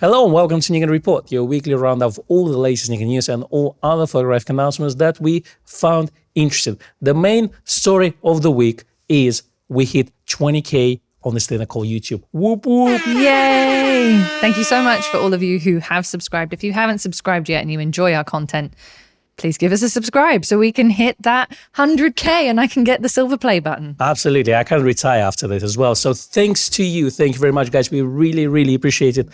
Hello and welcome to Nikon Report, your weekly roundup of all the latest Nikon news and all other photographic announcements that we found interesting. The main story of the week is we hit 20K on this thing I call YouTube. Whoop whoop! Yay! Thank you so much for all of you who have subscribed. If you haven't subscribed yet and you enjoy our content, please give us a subscribe so we can hit that 100K and I can get the silver play button. Absolutely. I can retire after this as well. So thanks to you. Thank you very much, guys. We really, really appreciate it.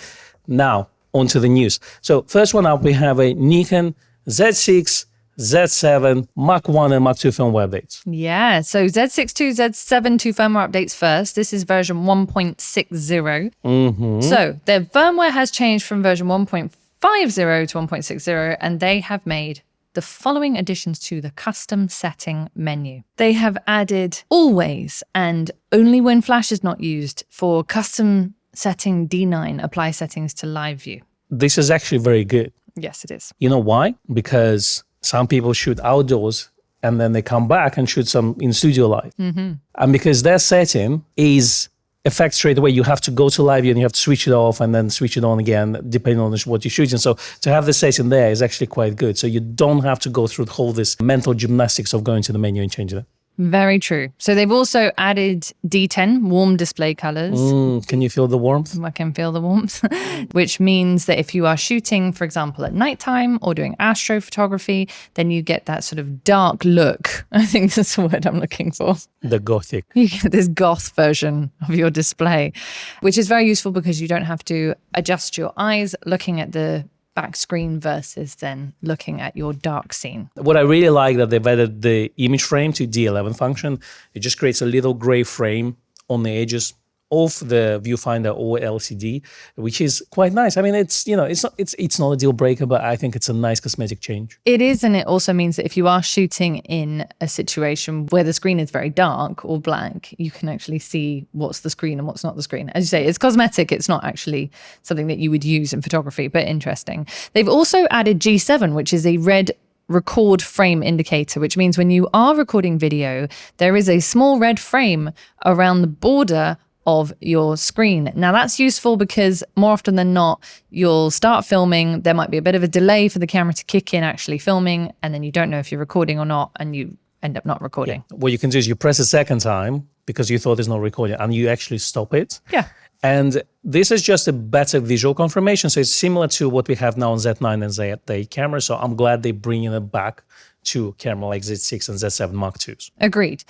Now, on to the news. So first one up, we have a Nikon Z6 Z7 Mark 1 and Mark 2 firmware updates. Yeah, so Z6ii Z7 2 firmware updates first. This is version 1.60. So their firmware has changed from version 1.50 to 1.60, and they have made the following additions to the custom setting menu. They have added always and only when flash is not used for custom setting D9 apply settings to live view. This is actually very good. Yes, it is. You know why? Because some people shoot outdoors and then they come back and shoot some in studio light. And because their setting is effect straight away, you have to go to live view and you have to switch it off and then switch it on again, depending on what you're shooting. So to have the setting there is actually quite good. So you don't have to go through all this mental gymnastics of going to the menu and changing it. Very true. So they've also added D10 warm display colors. Can you feel the warmth? I can feel the warmth, which means that if you are shooting, for example, at nighttime or doing astrophotography, then you get that sort of dark look. I think that's the word I'm looking for. The gothic. You get this goth version of your display, which is very useful because you don't have to adjust your eyes looking at the back screen versus then looking at your dark scene. What I really like that they've added the image frame to D11 function. It just creates a little gray frame on the edges of the viewfinder or LCD, which is quite nice. I mean, it's not a deal breaker, but I think it's a nice cosmetic change. It is, and it also means that if you are shooting in a situation where the screen is very dark or black, you can actually see what's the screen and what's not the screen. As you say, it's cosmetic. It's not actually something that you would use in photography, but interesting. They've also added G7, which is a red record frame indicator, which means when you are recording video, there is a small red frame around the border of your screen. Now that's useful because more often than not, you'll start filming, there might be a bit of a delay for the camera to kick in actually filming, and then you don't know if you're recording or not, and you end up not recording. Yeah. What you can do is you press a second time because you thought there's no recording and you actually stop it. Yeah. And this is just a better visual confirmation. So it's similar to what we have now on Z9 and Z8 cameras. So I'm glad they're bringing it back to camera like Z6 and Z7 Mark IIs. Agreed.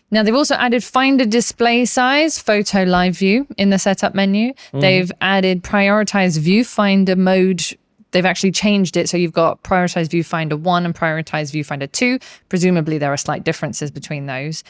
Now, they've also added finder display size, photo live view in the setup menu. They've added prioritize viewfinder mode. They've actually changed it. So you've got prioritize viewfinder 1 and prioritize viewfinder 2. Presumably, there are slight differences between those.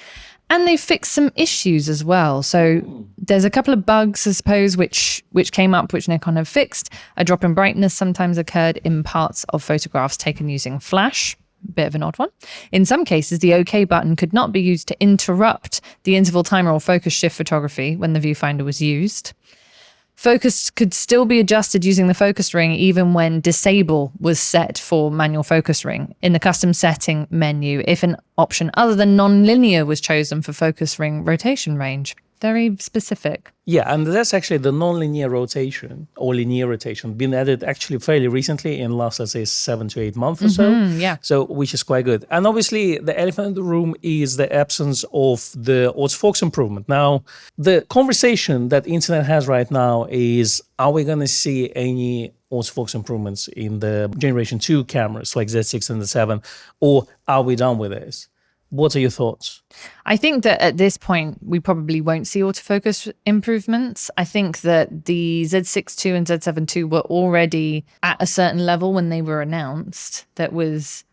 And they fixed some issues as well. So there's a couple of bugs, I suppose, which came up, which Nikon have fixed. A drop in brightness sometimes occurred in parts of photographs taken using flash. Bit of an odd one. In some cases, the OK button could not be used to interrupt the interval timer or focus shift photography when the viewfinder was used. Focus could still be adjusted using the focus ring even when disable was set for manual focus ring in the custom setting menu if an option other than non-linear was chosen for focus ring rotation range. Very specific. Yeah, and that's actually the non-linear rotation or linear rotation been added actually fairly recently in the last, let's say, 7 to 8 months or so. Yeah. So, which is quite good. And obviously, the elephant in the room is the absence of the autofocus improvement. Now, the conversation that internet has right now is, are we going to see any autofocus improvements in the Generation 2 cameras like Z6 and the 7, or are we done with this? What are your thoughts? I think that at this point, we probably won't see autofocus improvements. I think that the Z6 II and Z7 II were already at a certain level when they were announced that was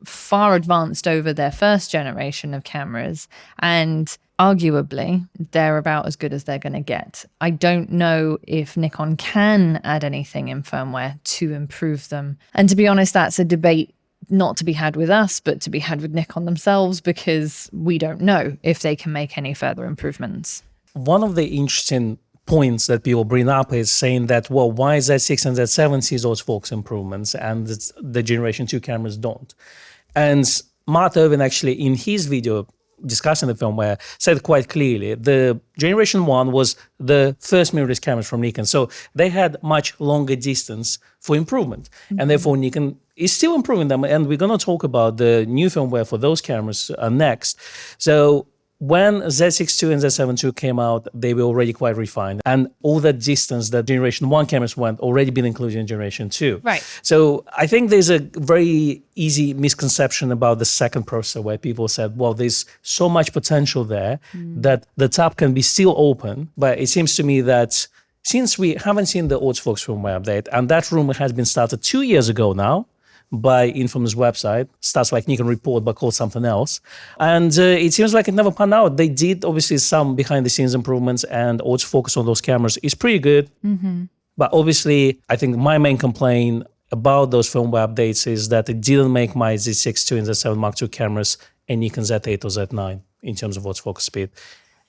far advanced over their first generation of cameras. And arguably, they're about as good as they're going to get. I don't know if Nikon can add anything in firmware to improve them. And to be honest, that's a debate not to be had with us, but to be had with Nikon themselves, because we don't know if they can make any further improvements. One of the interesting points that people bring up is saying that, well, why Z6 and Z7 sees autofocus improvements and the Generation 2 cameras don't? And Irwin actually, in his video, discussing the firmware, said quite clearly, the generation 1 was the first mirrorless cameras from Nikon. So they had much longer distance for improvement. And therefore, Nikon is still improving them. And we're going to talk about the new firmware for those cameras next. So when Z6 II and Z7 II came out, they were already quite refined. And all that distance that generation 1 cameras went already been included in generation 2. Right. So I think there's a very easy misconception about the second processor where people said, well, there's so much potential there that the tab can be still open. But it seems to me that since we haven't seen the autofocus firmware update, and that rumor has been started 2 years ago now, by infamous website, starts like Nikon Report, but called something else. And it seems like it never panned out. They did obviously some behind the scenes improvements, and autofocus on those cameras is pretty good. But obviously, I think my main complaint about those firmware updates is that it didn't make my Z6 II and Z7 Mark II cameras a Nikon Z8 or Z9 in terms of autofocus speed.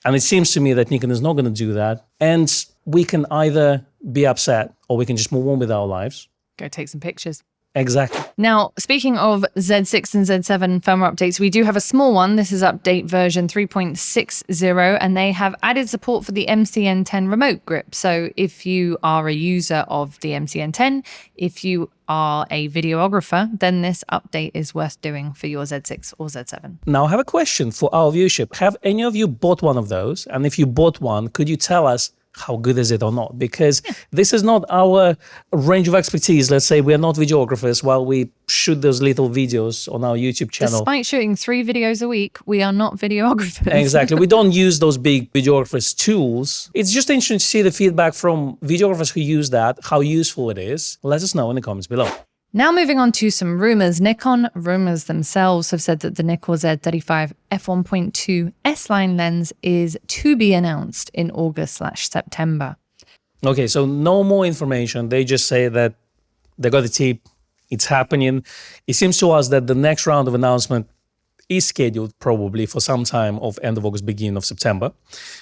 And it seems to me that Nikon is not going to do that. And we can either be upset or we can just move on with our lives. Go take some pictures. Exactly. Now, speaking of Z6 and Z7 firmware updates, we do have a small one. This is update version 3.60, and they have added support for the MCN10 remote grip. So if you are a user of the MCN10, if you are a videographer, then this update is worth doing for your Z6 or Z7. Now, I have a question for our viewership. Have any of you bought one of those? And if you bought one, could you tell us how good is it or not? Because this is not our range of expertise. Let's say we are not videographers while we shoot those little videos on our YouTube channel. Despite shooting 3 videos a week, we are not videographers. Exactly. We don't use those big videographers' tools. It's just interesting to see the feedback from videographers who use that, how useful it is. Let us know in the comments below. Now moving on to some rumors. Nikon Rumours themselves have said that the Nikkor Z35 f1.2 S-line lens is to be announced in August/September. Okay, so no more information. They just say that they got the tip, it's happening. It seems to us that the next round of announcement is scheduled probably for some time of end of August, beginning of September.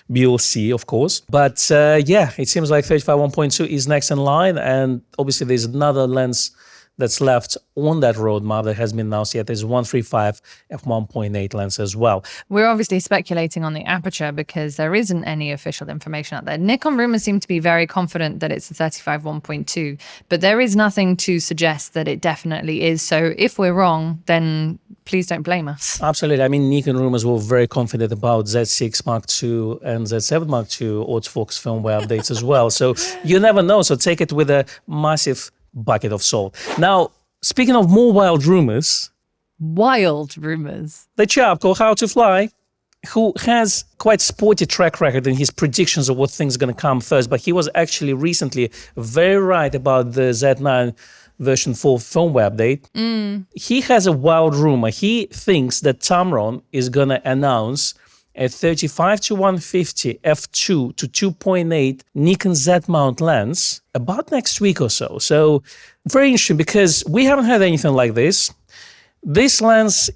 We'll see, of course. But yeah, it seems like 35 1.2 is next in line. And obviously there's another lens that's left on that roadmap that has been announced yet. There's 135 f1.8 lens as well. We're obviously speculating on the aperture because there isn't any official information out there. Nikon Rumours seem to be very confident that it's a 35 1.2, but there is nothing to suggest that it definitely is. So if we're wrong, then please don't blame us. Absolutely. I mean, Nikon Rumours were very confident about Z6 Mark II and Z7 Mark II autofocus firmware updates as well. So you never know. So take it with a massive bucket of salt. Now, speaking of more wild rumors. Wild rumors. The chap called How to Fly, who has quite sporty track record in his predictions of what things are going to come first, but he was actually recently very right about the Z9 version 4 firmware update. He has a wild rumor. He thinks that Tamron is going to announce a 35 to 150 f2 to 2.8 Nikon Z Mount lens about next week or so. So very interesting because we haven't had anything like this. This lens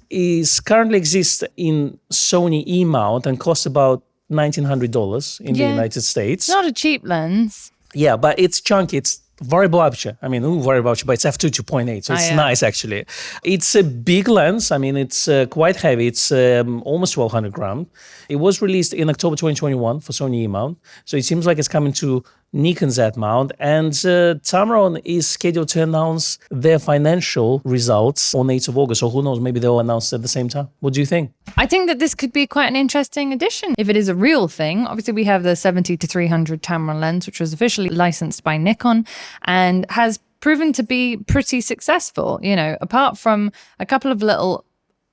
currently exists in Sony E Mount and costs about $1,900 in the United States. It's not a cheap lens. Yeah, but it's chunky. It's variable aperture. I mean, variable aperture, but it's f2 2.8, so it's nice actually. It's a big lens. I mean, it's quite heavy. It's almost 1,200 grams. It was released in October 2021 for Sony E Mount, so it seems like it's coming to Nikon Z Mount, and Tamron is scheduled to announce their financial results on 8th of August, so who knows, maybe they'll announce at the same time. What do you think? I think that this could be quite an interesting addition if it is a real thing. Obviously, we have the 70 to 300 Tamron lens, which was officially licensed by Nikon and has proven to be pretty successful. You know, apart from a couple of little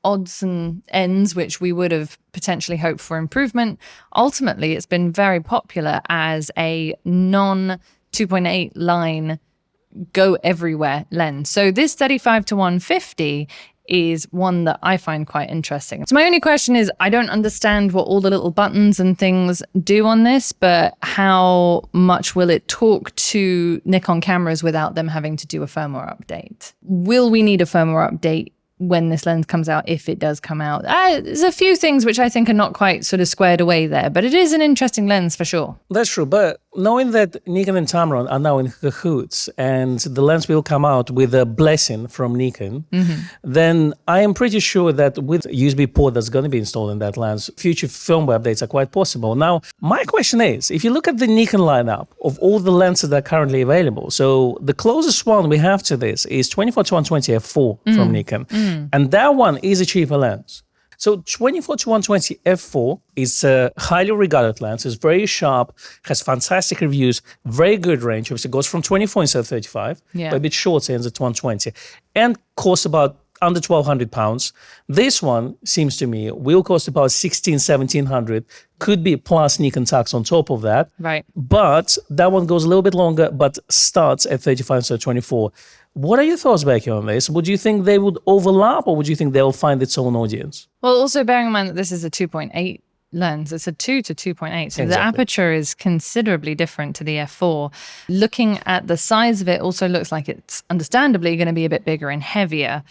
odds and ends, which we would have potentially hoped for improvement, ultimately it's been very popular as a non-2.8 line go everywhere lens. So this 35 to 150 is one that I find quite interesting. So my only question is, I don't understand what all the little buttons and things do on this, but how much will it talk to Nikon cameras without them having to do a firmware update? Will we need a firmware update when this lens comes out, if it does come out? There's a few things which I think are not quite sort of squared away there, but it is an interesting lens for sure. That's true, but knowing that Nikon and Tamron are now in cahoots and the lens will come out with a blessing from Nikon, then I am pretty sure that with USB port that's going to be installed in that lens, future firmware updates are quite possible. Now, my question is, if you look at the Nikon lineup of all the lenses that are currently available, so the closest one we have to this is 24-120 f4 from Nikon, and that one is a cheaper lens. So 24-120 f4 is a highly regarded lens. It's very sharp, has fantastic reviews, very good range. Obviously, it goes from 24 instead of 35, but a bit shorter ends at 120, and costs about under £1,200. This one seems to me will cost about $1,600-1,700. Could be plus Nikon tax on top of that. Right. But that one goes a little bit longer, but starts at 35 instead of 24. What are your thoughts, Becky, on this? Would you think they would overlap, or would you think they'll find its own audience? Well, also bearing in mind that this is a 2.8 lens. It's a 2 to 2.8. So the aperture is considerably different to the f4. Looking at the size of it also looks like it's understandably going to be a bit bigger and heavier.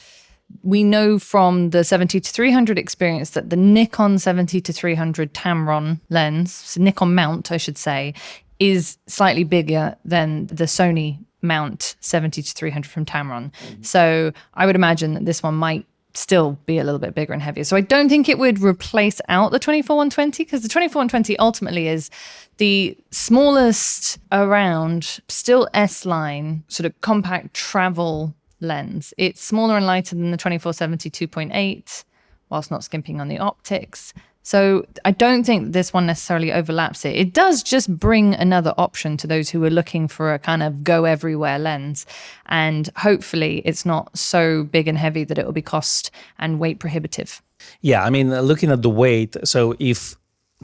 We know from the 70-300 experience that the Nikon 70-300 Tamron lens, so Nikon Mount, I should say, is slightly bigger than the Sony Mount 70-300 from Tamron. So I would imagine that this one might still be a little bit bigger and heavier. So I don't think it would replace out the 24-120, because the 24-120 ultimately is the smallest around, still S-line, sort of compact travel lens. It's smaller and lighter than the 24-70 2.8, whilst not skimping on the optics. So I don't think this one necessarily overlaps it. It does just bring another option to those who are looking for a kind of go everywhere lens. And hopefully it's not so big and heavy that it will be cost and weight prohibitive. Yeah, I mean, looking at the weight, so if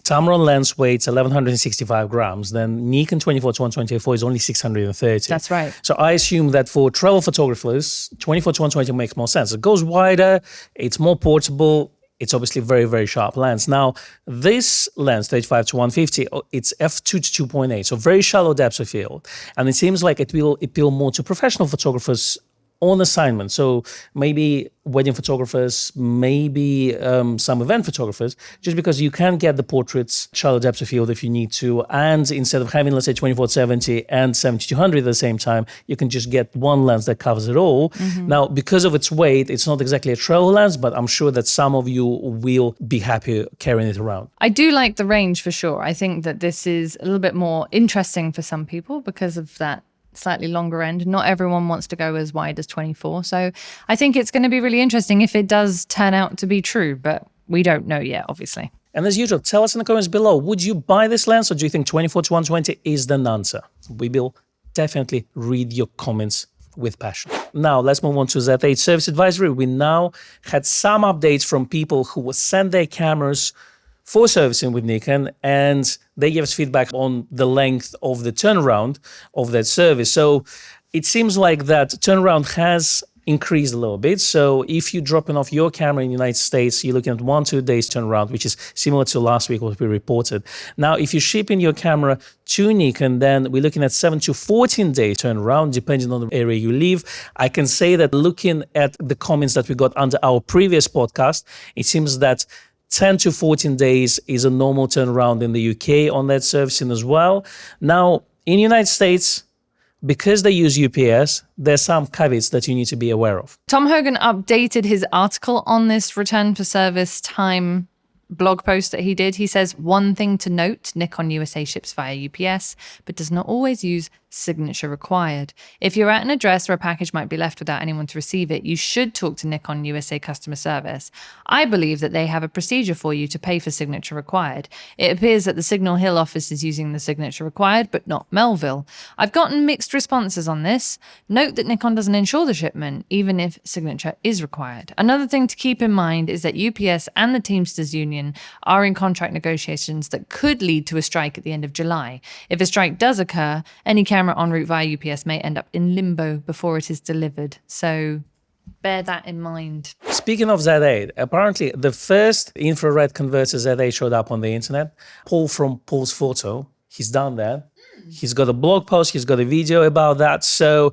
Tamron lens weighs 1,165 grams, then Nikon 24-120 f4 is only 630. That's right. So I assume that for travel photographers, 24-120 makes more sense. It goes wider, it's more portable. It's obviously very, very sharp lens. Now, this lens, 35-150, it's f2 to 2.8, so very shallow depth of field. And it seems like it will appeal more to professional photographers on assignment. So maybe wedding photographers, maybe some event photographers, just because you can get the portraits shallow depth of field if you need to. And instead of having, let's say, 24-70 and 70-200 at the same time, you can just get one lens that covers it all. Now, because of its weight, it's not exactly a travel lens, but I'm sure that some of you will be happy carrying it around. I do like the range for sure. I think that this is a little bit more interesting for some people because of that slightly longer end. Not everyone wants to go as wide as 24. So I think it's going to be really interesting if it does turn out to be true, but we don't know yet, obviously. And as usual, tell us in the comments below, would you buy this lens, or do you think 24-120 is the answer? We will definitely read your comments with passion. Now, let's move on to Z8 service advisory. We now had some updates from people who will send their cameras for servicing with Nikon, and they gave us feedback on the length of the turnaround of that service. So it seems like that turnaround has increased a little bit. So if you're dropping off your camera in the United States, you're looking at 1-2 days turnaround, which is similar to last week what we reported. Now, if you're shipping your camera to Nikon, then we're looking at 7 to 14 day turnaround, depending on the area you live. I can say that looking at the comments that we got under our previous podcast, it seems that 10 to 14 days is a normal turnaround in the UK on that servicing as well. Now, in the United States, because they use UPS, there's some caveats that you need to be aware of. Tom Hogan updated his article on this return for service time blog post that he did. He says, one thing to note, Nikon USA ships via UPS, but does not always use signature required. If you're at an address where a package might be left without anyone to receive it, you should talk to Nikon USA customer service. I believe that they have a procedure for you to pay for signature required. It appears that the Signal Hill office is using the signature required, but not Melville. I've gotten mixed responses on this. Note that Nikon doesn't insure the shipment, even if signature is required. Another thing to keep in mind is that UPS and the Teamsters Union are in contract negotiations that could lead to a strike at the end of July. If a strike does occur, any camera en route via UPS may end up in limbo before it is delivered. So bear that in mind. Speaking of Z8, apparently the first infrared converter Z8 showed up on the internet. Paul from Paul's Photo, he's done that. He's got a blog post, he's got a video about that. So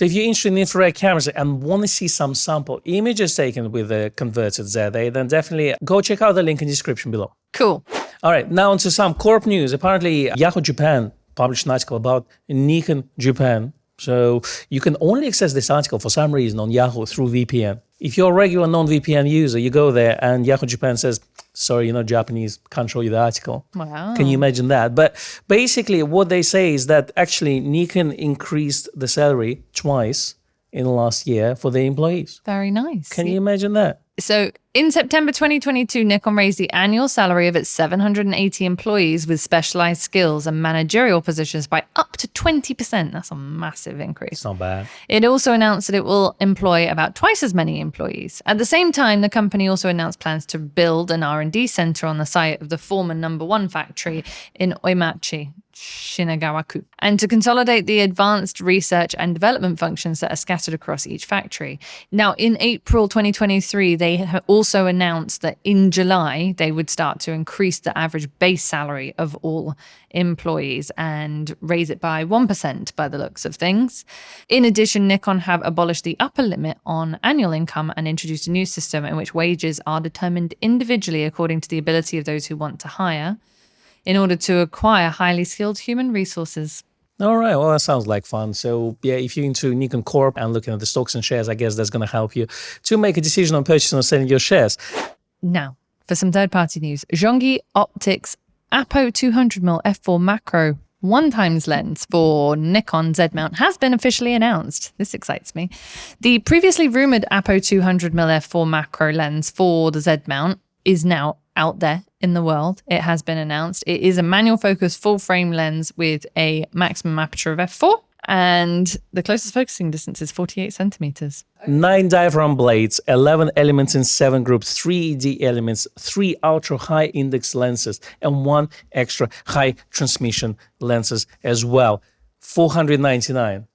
if you're interested in infrared cameras and want to see some sample images taken with the converted Z8, then definitely go check out the link in the description below. Cool. All right, now on to some Corp news. Apparently, Yahoo Japan published an article about Nikon Japan. So you can only access this article for some reason on Yahoo through VPN. If you're a regular non-VPN user, you go there and Yahoo Japan says, sorry, you're not Japanese, can't show you the article. Wow. Can you imagine that? But basically what they say is that actually Nikon increased the salary twice in the last year for their employees. Very nice. Can you imagine that? So in September 2022, Nikon raised the annual salary of its 780 employees with specialized skills and managerial positions by up to 20%. That's a massive increase. It's not bad. It also announced that it will employ about twice as many employees. At the same time, the company also announced plans to build an R&D center on the site of the former number 1 factory in Oimachi, Shinagawa-ku, and to consolidate the advanced research and development functions that are scattered across each factory. Now, in April 2023, they also announced that in July, they would start to increase the average base salary of all employees and raise it by 1% by the looks of things. In addition, Nikon have abolished the upper limit on annual income and introduced a new system in which wages are determined individually according to the ability of those who want to hire, in order to acquire highly skilled human resources. All right. Well, that sounds like fun. So, yeah, if you're into Nikon Corp and looking at the stocks and shares, I guess that's going to help you to make a decision on purchasing or selling your shares. Now, for some third-party news, Zhongyi Optics Apo 200mm f4 macro 1x lens for Nikon Z Mount has been officially announced. This excites me. The previously rumored Apo 200mm f4 macro lens for the Z Mount is now out there in the world. It has been announced. It is a manual focus full frame lens with a maximum aperture of f4, and the closest focusing distance is 48 centimeters. 9 diaphragm blades, 11 elements in 7 groups, 3 ED elements, 3 ultra high index lenses, and 1 extra high transmission lenses as well. $499.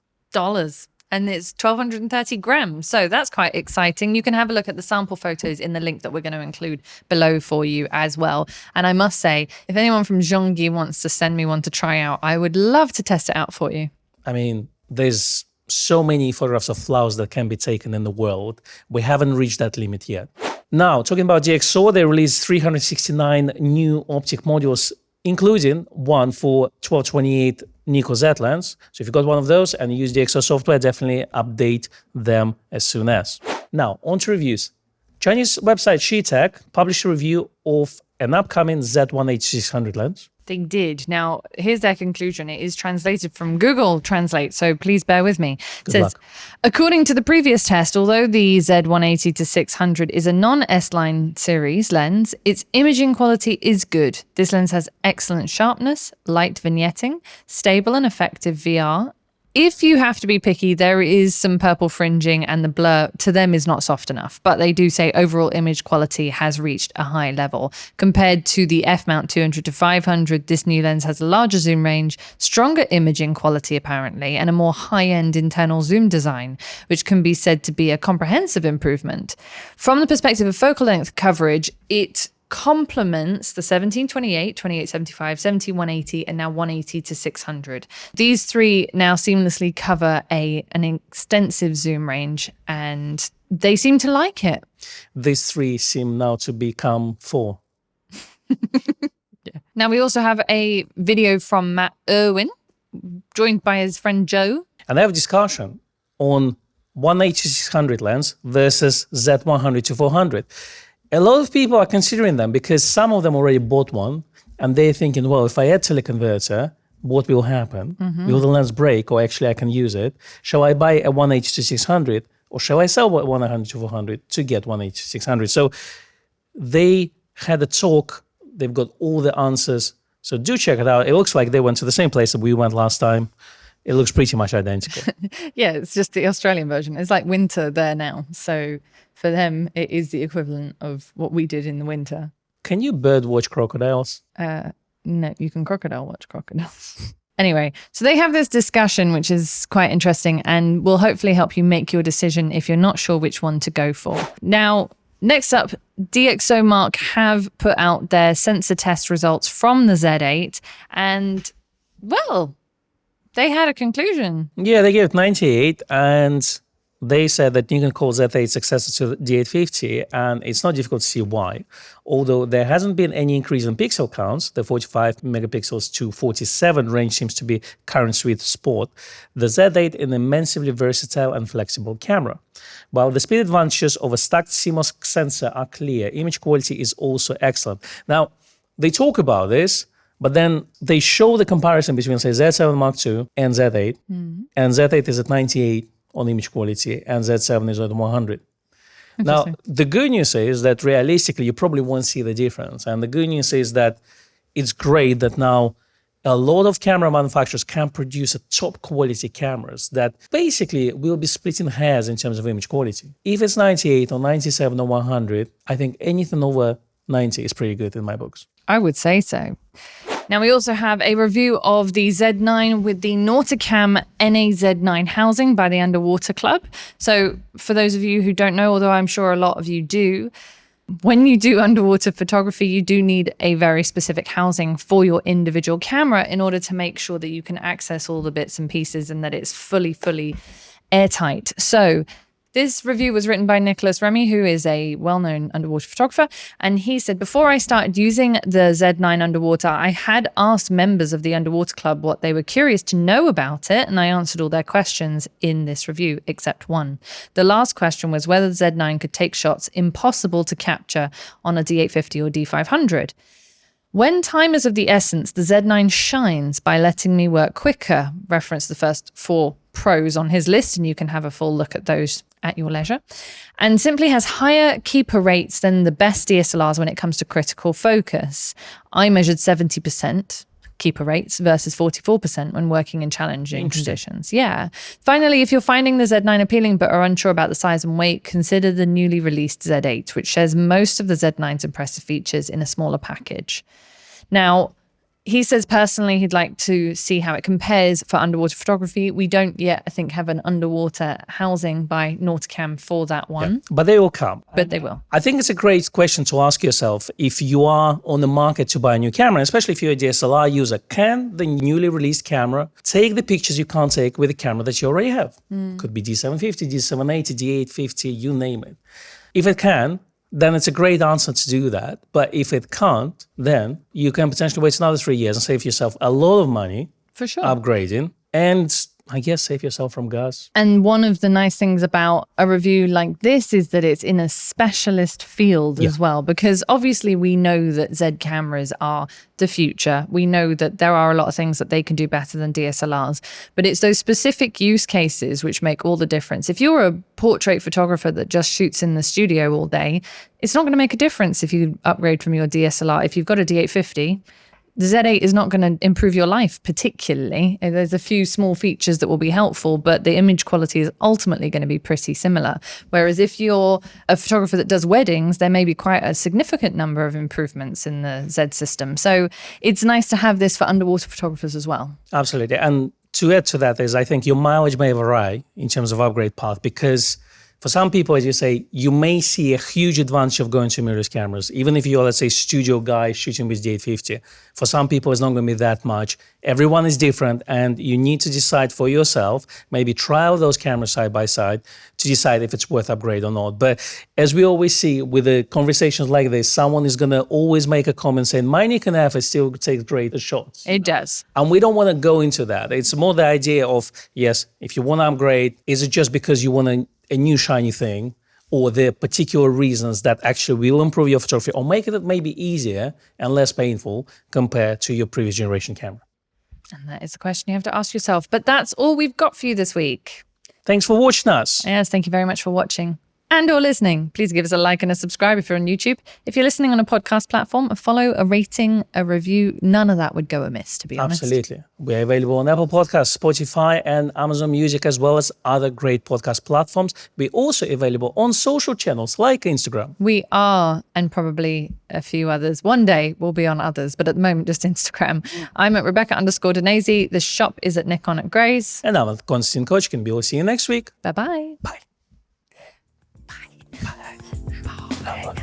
And it's 1,230 grams. So that's quite exciting. You can have a look at the sample photos in the link that we're going to include below for you as well. And I must say, if anyone from Zhongyi wants to send me one to try out, I would love to test it out for you. I mean, there's so many photographs of flowers that can be taken in the world. We haven't reached that limit yet. Now, talking about DxO, they released 369 new optic modules, including one for 1228 Nikkor Z lens. So if you got one of those and you use DxO software, definitely update them as soon as. Now, on to reviews. Chinese website Shitech published a review of an upcoming Z1 H600 lens. They did. Now, here's their conclusion. It is translated from Google Translate, so please bear with me. It says, according to the previous test, although the Z180-600 is a non-S-line series lens, its imaging quality is good. This lens has excellent sharpness, light vignetting, stable and effective VR. If you have to be picky, there is some purple fringing and the blur to them is not soft enough, but they do say overall image quality has reached a high level. Compared to the F-mount 200-500, this new lens has a larger zoom range, stronger imaging quality apparently, and a more high-end internal zoom design, which can be said to be a comprehensive improvement. From the perspective of focal length coverage, it complements the 17-28, 28-75, 17-180, and now 180-600. These three now seamlessly cover an extensive zoom range, and they seem to like it. These three seem now to become 4. Yeah. Now we also have a video from Irwin, joined by his friend Joe. And they have a discussion on 180-600 lens versus Z100-400. A lot of people are considering them because some of them already bought one and they're thinking, well, if I add teleconverter, what will happen? Will the lens break or actually I can use it? Shall I buy a 180-600 or shall I sell 100-400 to get 180-600? So they had a talk. They've got all the answers. So do check it out. It looks like they went to the same place that we went last time. It looks pretty much identical. Yeah, it's just the Australian version. It's like winter there now. So for them, it is the equivalent of what we did in the winter. Can you bird watch crocodiles? No, you can crocodile watch crocodiles. Anyway, so they have this discussion, which is quite interesting and will hopefully help you make your decision if you're not sure which one to go for. Now, next up, DxOMark have put out their sensor test results from the Z8 and, well, they had a conclusion. Yeah, they gave it 98 and they said that Nikon calls Z8 successor to the D850, and it's not difficult to see why. Although there hasn't been any increase in pixel counts, the 45 megapixels to 47 range seems to be current sweet spot. The Z8 is an immensely versatile and flexible camera. While the speed advantages of a stacked CMOS sensor are clear, image quality is also excellent. Now, they talk about this, but then they show the comparison between, say, Z7 Mark II and Z8, and Z8 is at 98 on image quality, and Z7 is at 100. Now, the good news is that realistically, you probably won't see the difference. And the good news is that it's great that now a lot of camera manufacturers can produce a top quality cameras that basically will be splitting hairs in terms of image quality. If it's 98 or 97 or 100, I think anything over 90 is pretty good in my books. I would say so. Now, we also have a review of the Z9 with the Nauticam NA Z9 housing by the Underwater Club. So for those of you who don't know, although I'm sure a lot of you do, when you do underwater photography, you do need a very specific housing for your individual camera in order to make sure that you can access all the bits and pieces and that it's fully airtight. So this review was written by Nicholas Remy, who is a well-known underwater photographer. And he said, before I started using the Z9 underwater, I had asked members of the Underwater Club what they were curious to know about it. And I answered all their questions in this review, except one. The last question was whether the Z9 could take shots impossible to capture on a D850 or D500. When time is of the essence, the Z9 shines by letting me work quicker. Reference the first 4 pros on his list, and you can have a full look at those at your leisure. And simply has higher keeper rates than the best DSLRs when it comes to critical focus. I measured 70% keeper rates versus 44% when working in challenging conditions. Yeah. Finally, if you're finding the Z9 appealing but are unsure about the size and weight, consider the newly released Z8, which shares most of the Z9's impressive features in a smaller package. Now, he says personally he'd like to see how it compares for underwater photography. We don't yet, I think, have an underwater housing by Nauticam for that one. Yeah, but they will come. But they will. I think it's a great question to ask yourself if you are on the market to buy a new camera, especially if you're a DSLR user. Can the newly released camera take the pictures you can't take with the camera that you already have? Could be D750, D780, D850, you name it. If it can, then it's a great answer to do that. But if it can't, then you can potentially wait another 3 years and save yourself a lot of money. For sure. Upgrading. And I guess save yourself from gas. And one of the nice things about a review like this is that it's in a specialist field as well, because obviously we know that Z cameras are the future. We know that there are a lot of things that they can do better than DSLRs, but it's those specific use cases which make all the difference. If you're a portrait photographer that just shoots in the studio all day, it's not going to make a difference if you upgrade from your DSLR. If you've got a D850, the Z8 is not going to improve your life particularly. There's a few small features that will be helpful, but the image quality is ultimately going to be pretty similar. Whereas if you're a photographer that does weddings, there may be quite a significant number of improvements in the Z system. So it's nice to have this for underwater photographers as well. Absolutely. And to add to that is I think your mileage may vary in terms of upgrade path, because for some people, as you say, you may see a huge advantage of going to mirrorless cameras, even if you're, let's say, studio guy shooting with D850. For some people, it's not going to be that much. Everyone is different, and you need to decide for yourself, maybe trial those cameras side by side to decide if it's worth upgrade or not. But as we always see with the conversations like this, someone is going to always make a comment saying, my Nikon F still takes great shots. It does. And we don't want to go into that. It's more the idea of, yes, if you want to upgrade, is it just because you want a new shiny thing, or the particular reasons that actually will improve your photography or make it maybe easier and less painful compared to your previous generation camera? And that is the question you have to ask yourself. But that's all we've got for you this week. Thanks for watching us. Yes, thank you very much for watching and or listening. Please give us a like and a subscribe if you're on YouTube. If you're listening on a podcast platform, a follow, a rating, a review, none of that would go amiss, to be honest. Absolutely. We're available on Apple Podcasts, Spotify, and Amazon Music, as well as other great podcast platforms. We're also available on social channels like Instagram. We are, and probably a few others. One day we'll be on others, but at the moment, just Instagram. I'm at Rebecca_Danese. The shop is at Nikon at Grays. And I'm at Konstantin Kochkin. We'll see you next week. Bye-bye. Bye. Bye. Bye.